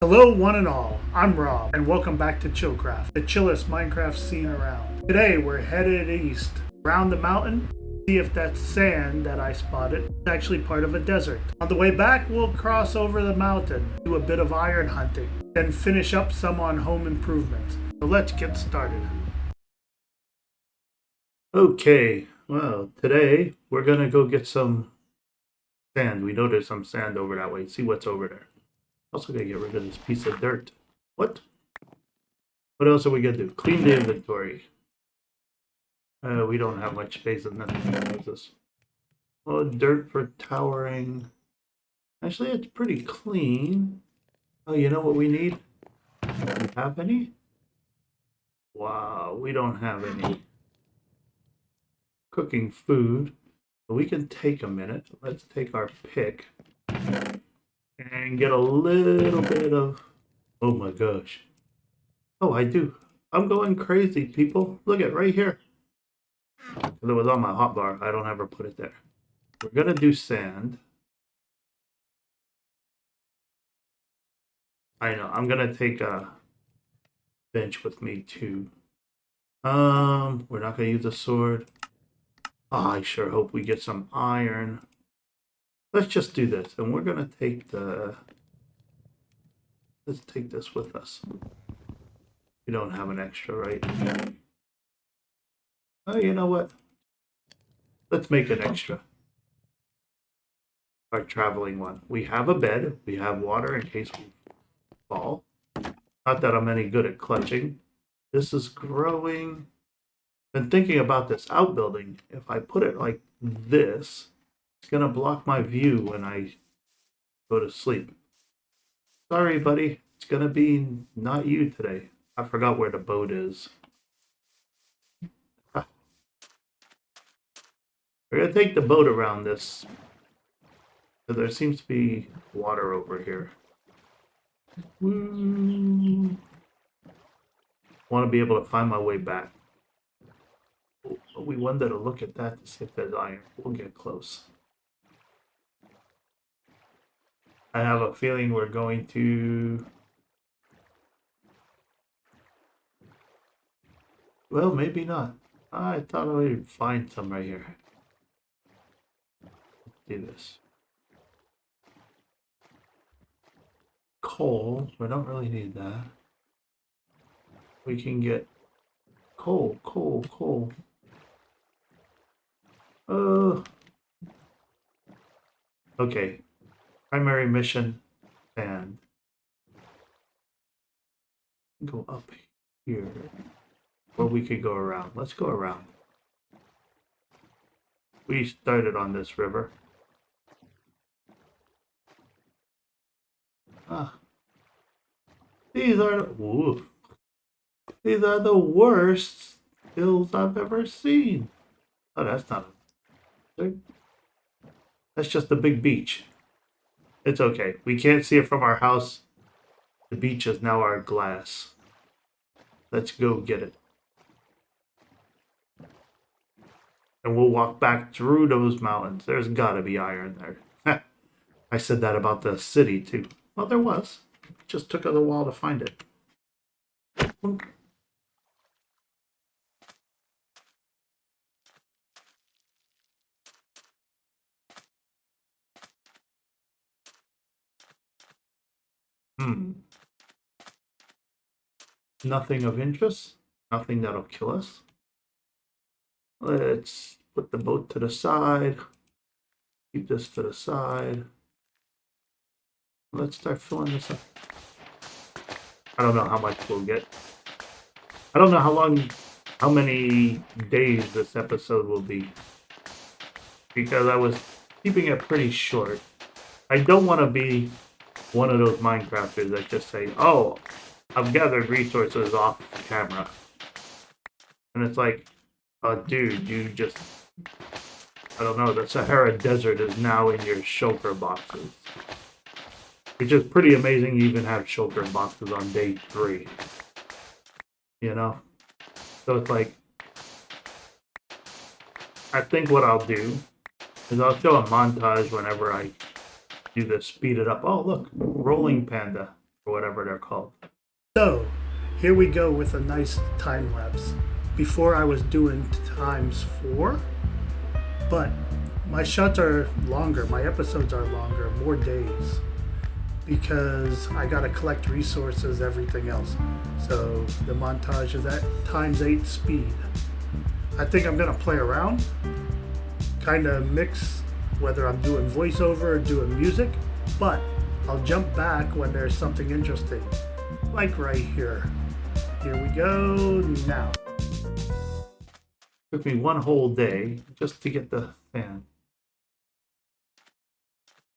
Hello one and all, I'm Rob, and welcome back to Chillcraft, the chillest Minecraft scene around. Today we're headed east, around the mountain, see if that sand that I spotted is actually part of a desert. On the way back, we'll cross over the mountain, do a bit of iron hunting, then finish up some on home improvements. So let's get started. Okay, well, today we're gonna go get some sand. We know there's some sand over that way. See what's over there. Also gonna get rid of this piece of dirt. What? What else are we gonna do? Clean the inventory. We don't have much space in this. Oh, dirt for towering. Actually, it's pretty clean. Oh, you know what we need? Do we have any? Wow, we don't have any cooking food. But we can take a minute. Let's take our pick and get a little bit of... Oh my gosh. Oh, I do. I'm going crazy, people. Look at right here. It was on my hotbar. I don't ever put it there. We're gonna do sand. I know. I'm gonna take a bench with me too. We're not gonna use the sword. Oh, I sure hope we get some iron. Let's just do this, and we're gonna take the. Let's take this with us. We don't have an extra, right? Oh, you know what? Let's make an extra. Our traveling one. We have a bed. We have water in case we fall. Not that I'm any good at clutching. This is growing. Been thinking about this outbuilding. If I put it like this, it's gonna block my view when I go to sleep. Sorry, buddy. It's gonna be not you today. I forgot where the boat is. We're gonna take the boat around this. So there seems to be water over here. Want to be able to find my way back. Oh, we wanted to look at that to see if there's iron. We'll get close. I have a feeling we're going to... Well, maybe not. I thought I would find some right here. Let's do this. Coal. We don't really need that. We can get coal. Okay. Primary mission and go up here. Or we could go around. Let's go around. We started on this river. Ah. These are the worst hills I've ever seen. Oh, that's not a... That's just a big beach. It's okay. We can't see it from our house. The beach is now our glass. Let's go get it. And we'll walk back through those mountains. There's gotta be iron there. I said that about the city too. Well, there was. It just took us a while to find it. Nothing of interest. Nothing that'll kill us. Let's put the boat to the side. Keep this to the side. Let's start filling this up. I don't know how much we'll get. I don't know how many days this episode will be. Because I was keeping it pretty short. I don't want to be one of those Minecrafters that just say, oh, I've gathered resources off camera. And it's like, dude, you just... I don't know, the Sahara Desert is now in your shulker boxes. Which is pretty amazing you even have shulker boxes on day 3. You know? So it's like... I think what I'll do is I'll show a montage whenever I do this, speed it up. Oh, look, rolling panda. or whatever they're called. So, here we go with a nice time lapse. Before I was doing ×4, but my shots are longer, my episodes are longer, more days, because I gotta collect resources, everything else. So the montage is at ×8 speed. I think I'm gonna play around, kind of mix whether I'm doing voiceover or doing music, but I'll jump back when there's something interesting, like right here. Here we go now. Took me one whole day just to get the fan.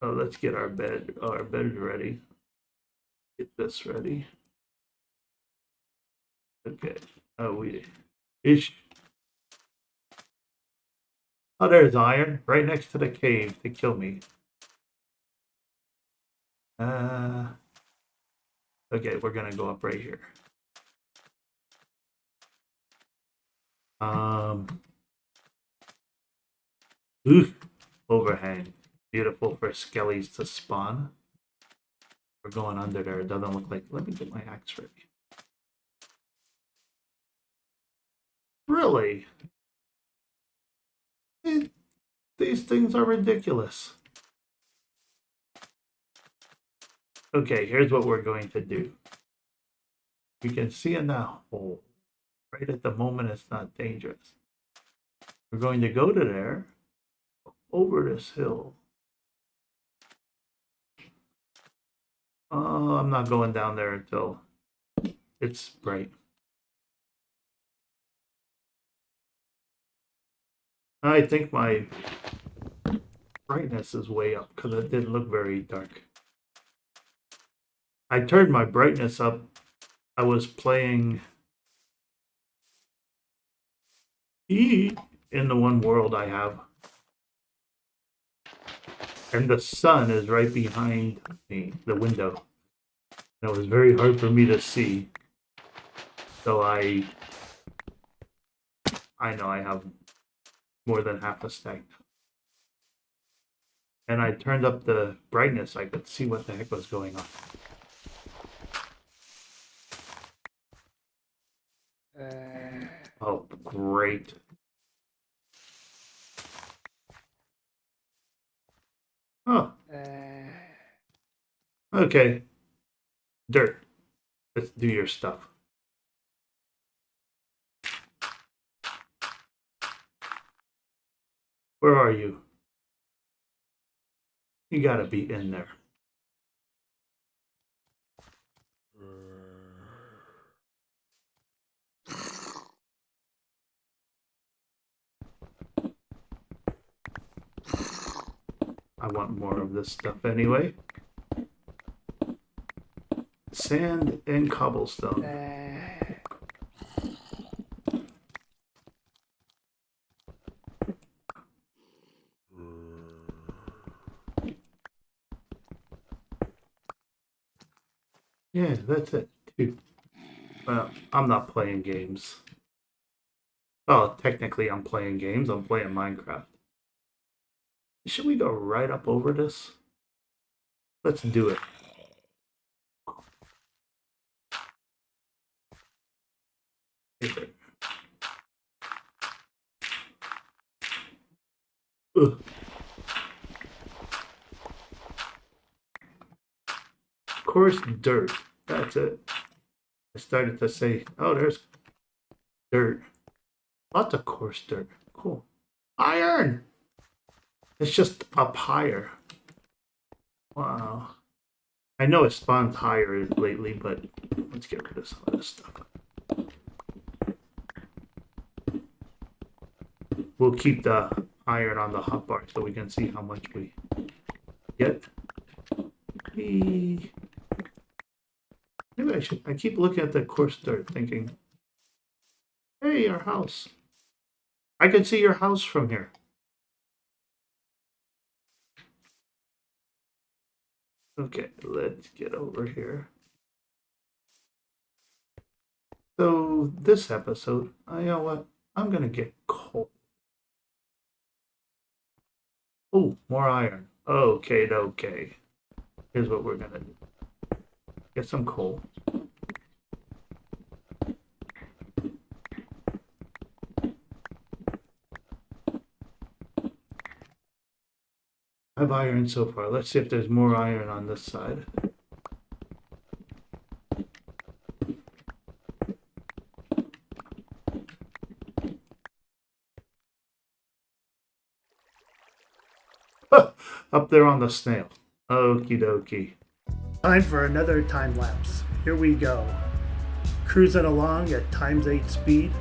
Oh, let's get our bed ready. Get this ready. Okay. Oh, ish. Oh, there's iron right next to the cave to kill me. Okay, we're gonna go up right here. Ooh, overhang. Beautiful for skellies to spawn. We're going under there. It doesn't look like. Let me get my axe ready. Really? These things are ridiculous. Okay, here's what we're going to do. You can see in that hole. Right at the moment, it's not dangerous. We're going to go to there, over this hill. Oh, I'm not going down there until it's bright. I think my brightness is way up because it didn't look very dark. I turned my brightness up. I was playing E in the one world I have. And the sun is right behind me, the window. And it was very hard for me to see. So I know I have more than half a stack. And I turned up the brightness. I could see what the heck was going on. Oh, great. Oh. Okay. Dirt. Let's do your stuff. Where are you? You gotta be in there. I want more of this stuff anyway. Sand and cobblestone. Yeah, that's it. Well, I'm not playing games. Well, technically I'm playing games. I'm playing Minecraft. Should we go right up over this? Let's do it. Ugh. Coarse dirt. That's it. I started to say, oh, there's dirt. Lots of coarse dirt. Cool. Iron! It's just up higher. Wow. I know it spawns higher lately, but let's get rid of some of this stuff. We'll keep the iron on the hotbar so we can see how much we get. Maybe I should. I keep looking at the coarse dirt thinking, hey, our house. I can see your house from here. Okay, let's get over here. So this episode, you know what? I'm gonna get coal. Oh, more iron. Okay, okay. Here's what we're gonna do. Get some coal. I have iron so far. Let's see if there's more iron on this side. Up there on the snail. Okie dokie. Time for another time lapse. Here we go. Cruising along at ×8 speed.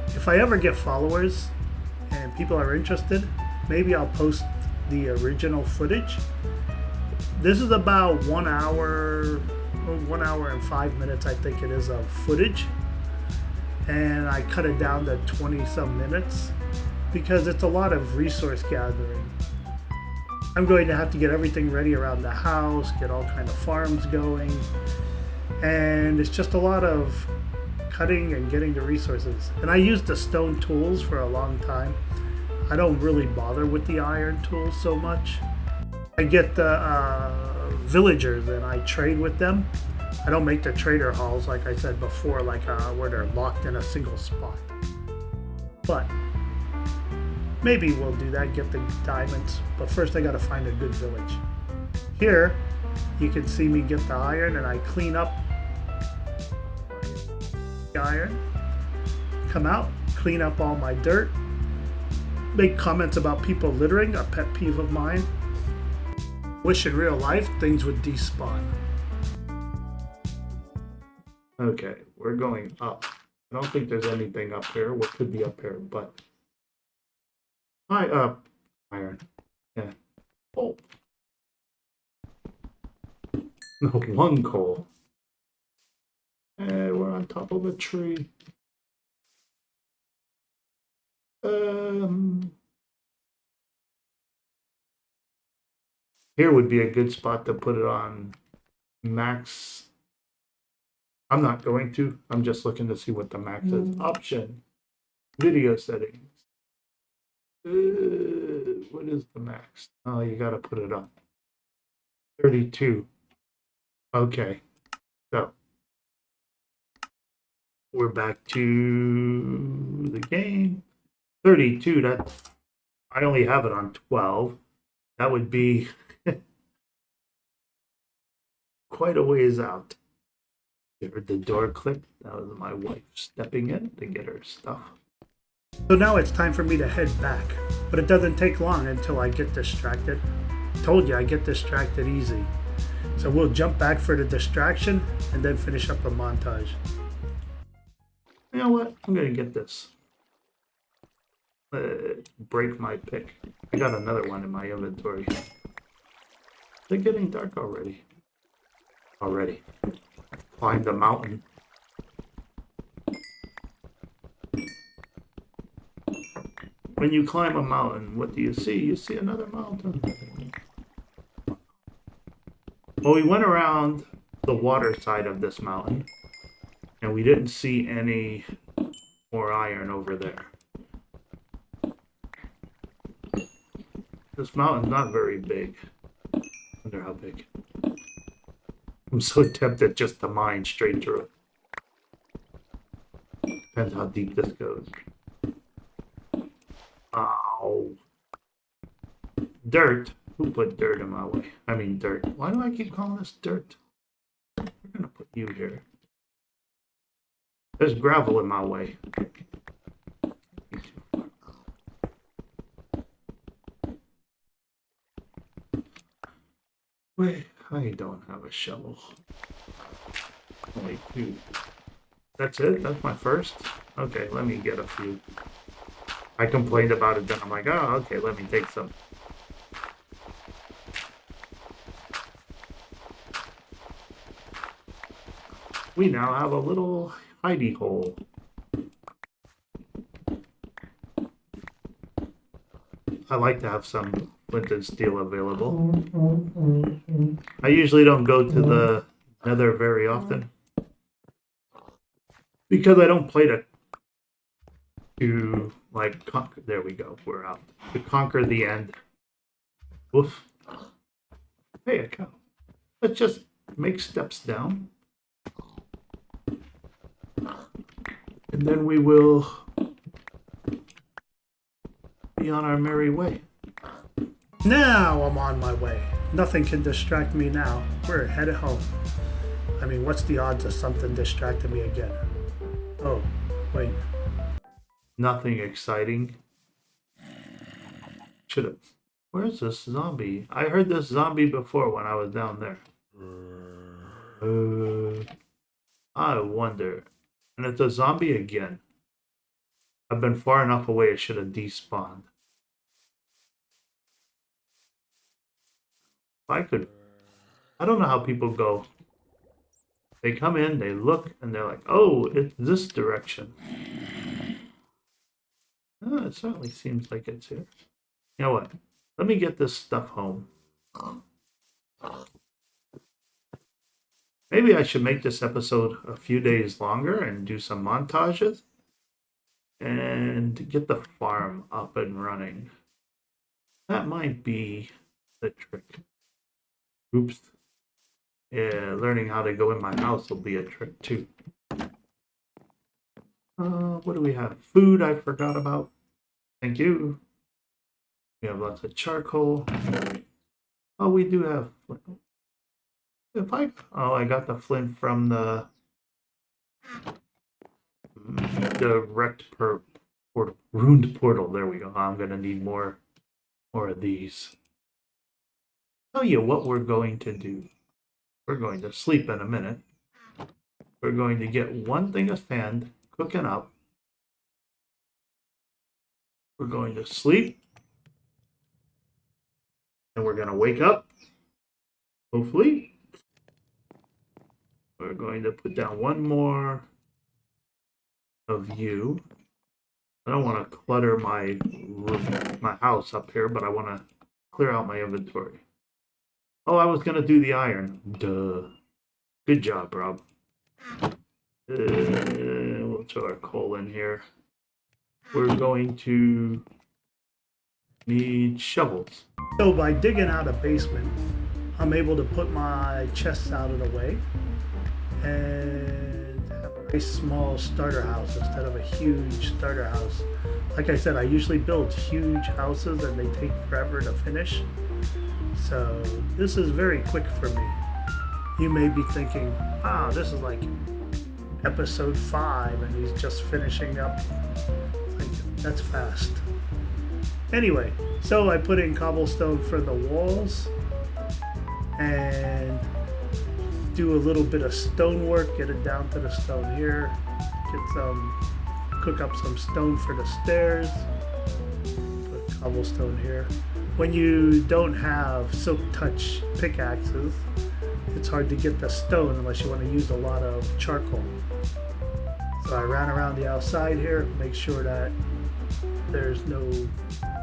If I ever get followers and people are interested, maybe I'll post the original footage. This is about 1 hour and 5 minutes, I think it is, of footage. And I cut it down to 20 some minutes because it's a lot of resource gathering. I'm going to have to get everything ready around the house, get all kind of farms going, and it's just a lot of cutting and getting the resources. And I used the stone tools for a long time. I don't really bother with the iron tools so much. I get the villagers and I trade with them. I don't make the trader halls like I said before, like where they're locked in a single spot. But maybe we'll do that, get the diamonds. But first I gotta find a good village. Here, you can see me get the iron and I clean up the iron. Come out, clean up all my dirt. Make comments about people littering, a pet peeve of mine. Wish in real life things would despawn. Okay, we're going up. I don't think there's anything up here. What could be up here, but high up iron. Yeah. Oh. No, one coal. And we're on top of a tree. Here would be a good spot to put it on max. I'm not going to. I'm just looking to see what the max is. Option. Video settings. What is the max? Oh, you got to put it on 32. Okay. So we're back to the game. 32. That I only have it on 12. That would be quite a ways out. You heard the door click. That was my wife stepping in to get her stuff. So now it's time for me to head back, but it doesn't take long until I get distracted. Told you I get distracted easy. So we'll jump back for the distraction and then finish up a montage. You know what? I'm gonna get this. Break my pick. I got another one in my inventory. They're getting dark already. Climb the mountain. When you climb a mountain, what do you see? You see another mountain. Well, we went around the water side of this mountain, and we didn't see any more iron over there. This mountain's not very big. I wonder how big. I'm so tempted just to mine straight through it. Depends how deep this goes. Ow. Dirt. Who put dirt in my way? I mean dirt. Why do I keep calling this dirt? We're gonna put you here. There's gravel in my way. Wait, I don't have a shovel. Only 2. That's it? That's my first? Okay, let me get a few. I complained about it, then I'm like, oh, okay, let me take some. We now have a little hidey hole. I like to have some flint and steel available. I usually don't go to the nether very often because I don't play to like conquer. There we go. We're out to conquer the end. Woof. Hey, a cow. Let's just make steps down. And then we will be on our merry way. Now I'm on my way. Nothing can distract me now. We're headed home. I mean, what's the odds of something distracting me again? Oh, wait. Nothing exciting. Should've. Where's this zombie? I heard this zombie before when I was down there. I wonder. And it's a zombie again. I've been far enough away, it should have despawned. If I could. I don't know how people go. They come in, they look, and they're like, oh, it's this direction. Oh, it certainly seems like it's here. You know what? Let me get this stuff home. Maybe I should make this episode a few days longer and do some montages and get the farm up and running. That might be the trick. Oops. Yeah, learning how to go in my house will be a trick too. What do we have? Food I forgot about. Thank you. We have lots of charcoal. Oh, we do have. I got the flint from the wrecked portal, ruined portal. There we go. I'm gonna need more of these. Tell you what we're going to do. We're going to sleep in a minute. We're going to get one thing of sand cooking up. We're going to sleep. And we're going to wake up. Hopefully. We're going to put down one more of you. I don't want to clutter my house up here, but I want to clear out my inventory. Oh, I was going to do the iron. Duh. Good job, Rob. We'll throw our coal in here. We're going to need shovels. So by digging out a basement, I'm able to put my chests out of the way and have a nice small starter house instead of a huge starter house. Like I said, I usually build huge houses and they take forever to finish. So this is very quick for me. You may be thinking, wow, this is like episode 5 and he's just finishing up. It's like, that's fast. Anyway, so I put in cobblestone for the walls and do a little bit of stonework, get it down to the stone here, cook up some stone for the stairs, put cobblestone here. When you don't have silk touch pickaxes, it's hard to get the stone unless you want to use a lot of charcoal. So I ran around the outside here, make sure that there's no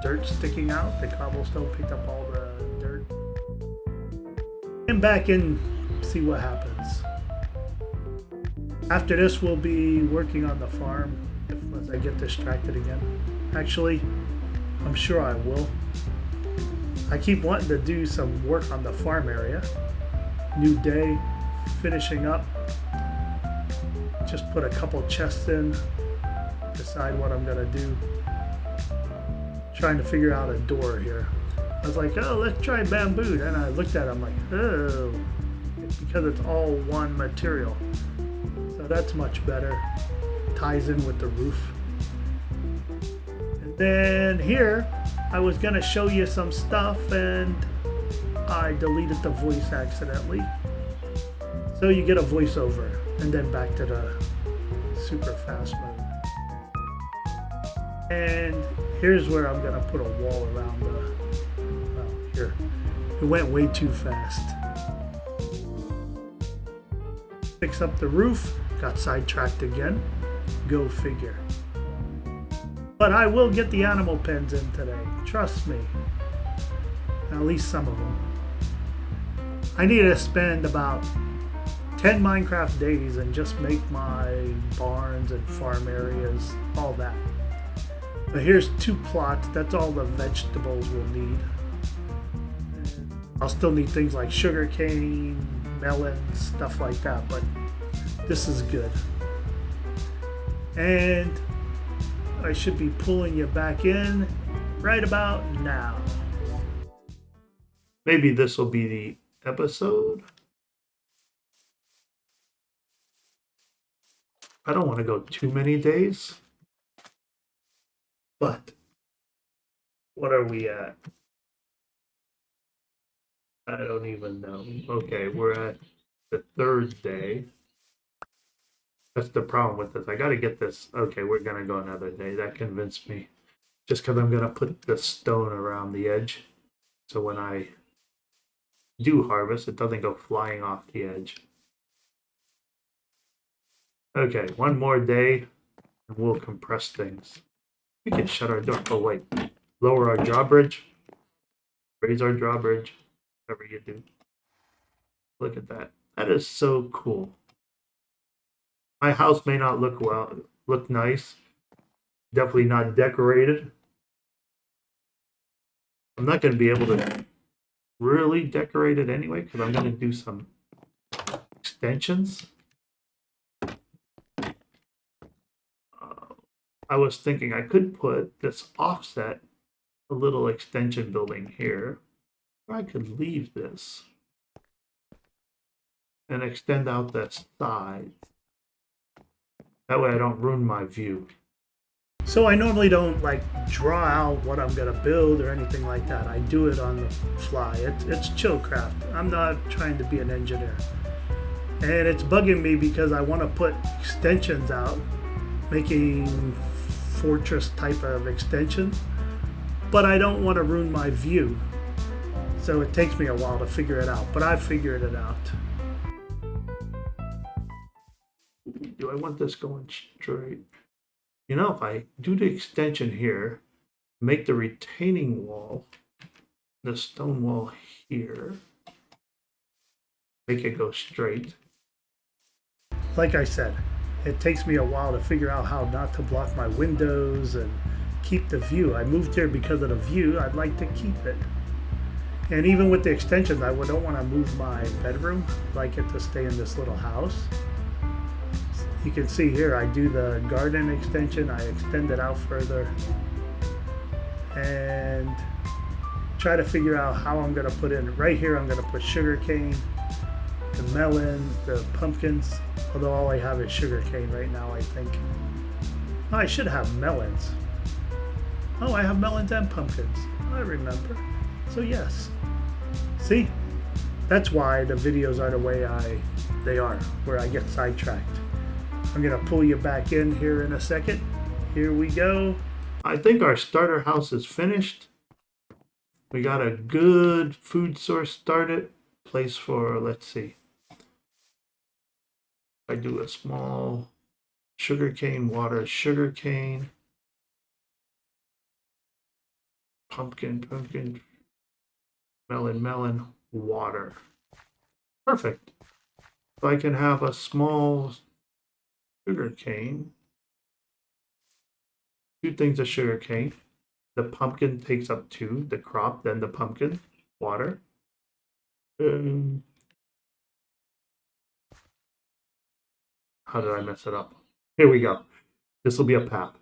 dirt sticking out. The cobblestone picked up all the dirt. And back and see what happens. After this, we'll be working on the farm unless I get distracted again. Actually, I'm sure I will. I keep wanting to do some work on the farm area. New day, finishing up. Just put a couple chests in, decide what I'm gonna do. Trying to figure out a door here. I was like, oh, let's try bamboo. And I looked at it, I'm like, oh, because it's all one material. So that's much better. Ties in with the roof. And then here, I was gonna show you some stuff and I deleted the voice accidentally. So you get a voiceover and then back to the super fast mode. And here's where I'm gonna put a wall around here. It went way too fast. Fix up the roof, got sidetracked again. Go figure. But I will get the animal pens in today, trust me. At least some of them. I need to spend about 10 Minecraft days and just make my barns and farm areas, all that. But here's 2 plots, that's all the vegetables we'll need. I'll still need things like sugarcane, melons, stuff like that, but this is good. And I should be pulling you back in right about now. Maybe this will be the episode. I don't want to go too many days. But what are we at? I don't even know. Okay, we're at the 3rd day. That's the problem with this. I got to get this. Okay, we're going to go another day. That convinced me. Just because I'm going to put the stone around the edge. So when I do harvest, it doesn't go flying off the edge. Okay, one more day and we'll compress things. We can shut our door. Oh, wait. Lower our drawbridge. Raise our drawbridge. Whatever you do. Look at that. That is so cool. My house may not look nice. Definitely not decorated. I'm not going to be able to really decorate it anyway because I'm going to do some extensions. I was thinking I could put this offset, a little extension building here, or I could leave this and extend out the sides. That way I don't ruin my view. So I normally don't like draw out what I'm gonna build or anything like that. I do it on the fly. It's Chillcraft. I'm not trying to be an engineer. And it's bugging me because I want to put extensions out, making fortress type of extension, but I don't want to ruin my view. So it takes me a while to figure it out, but I figured it out. Do I want this going straight? You know, if I do the extension here, make the retaining wall, the stone wall here, make it go straight. Like I said, it takes me a while to figure out how not to block my windows and keep the view. I moved here because of the view. I'd like to keep it. And even with the extensions, I don't want to move my bedroom. I'd like it to stay in this little house. You can see here, I do the garden extension. I extend it out further and try to figure out how I'm going to put in. Right here, I'm going to put sugarcane, the melons, the pumpkins, although all I have is sugarcane right now, I think. Oh, I should have melons. Oh, I have melons and pumpkins. I remember. So yes. See? That's why the videos are the way they are, where I get sidetracked. I'm going to pull you back in here in a second. Here we go. I think our starter house is finished. We got a good food source started. Place for, let's see. I do a small sugarcane, water sugarcane. Pumpkin, melon, water. Perfect. So I can have a small sugarcane. 2 things of sugarcane. The pumpkin takes up 2, the crop, then the pumpkin, water. How did I mess it up? Here we go. This will be a path.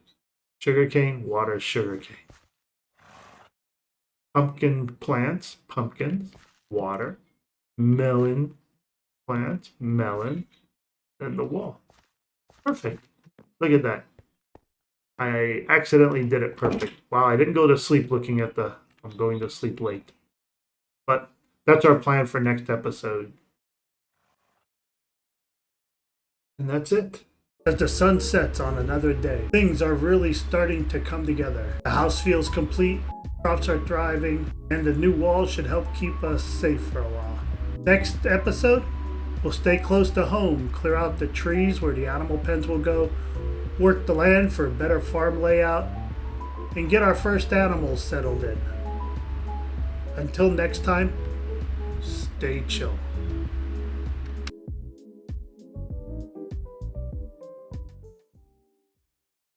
Sugarcane, water, sugarcane. Pumpkin plants, pumpkins, water. Melon plants, melon, and the wall. Perfect. Look at that. I accidentally did it perfect. Wow, I didn't go to sleep looking at the... I'm going to sleep late. But that's our plan for next episode. And that's it. As the sun sets on another day, things are really starting to come together. The house feels complete, crops are thriving, and the new wall should help keep us safe for a while. Next episode, we'll stay close to home, clear out the trees where the animal pens will go, work the land for a better farm layout, and get our first animals settled in. Until next time, stay chill.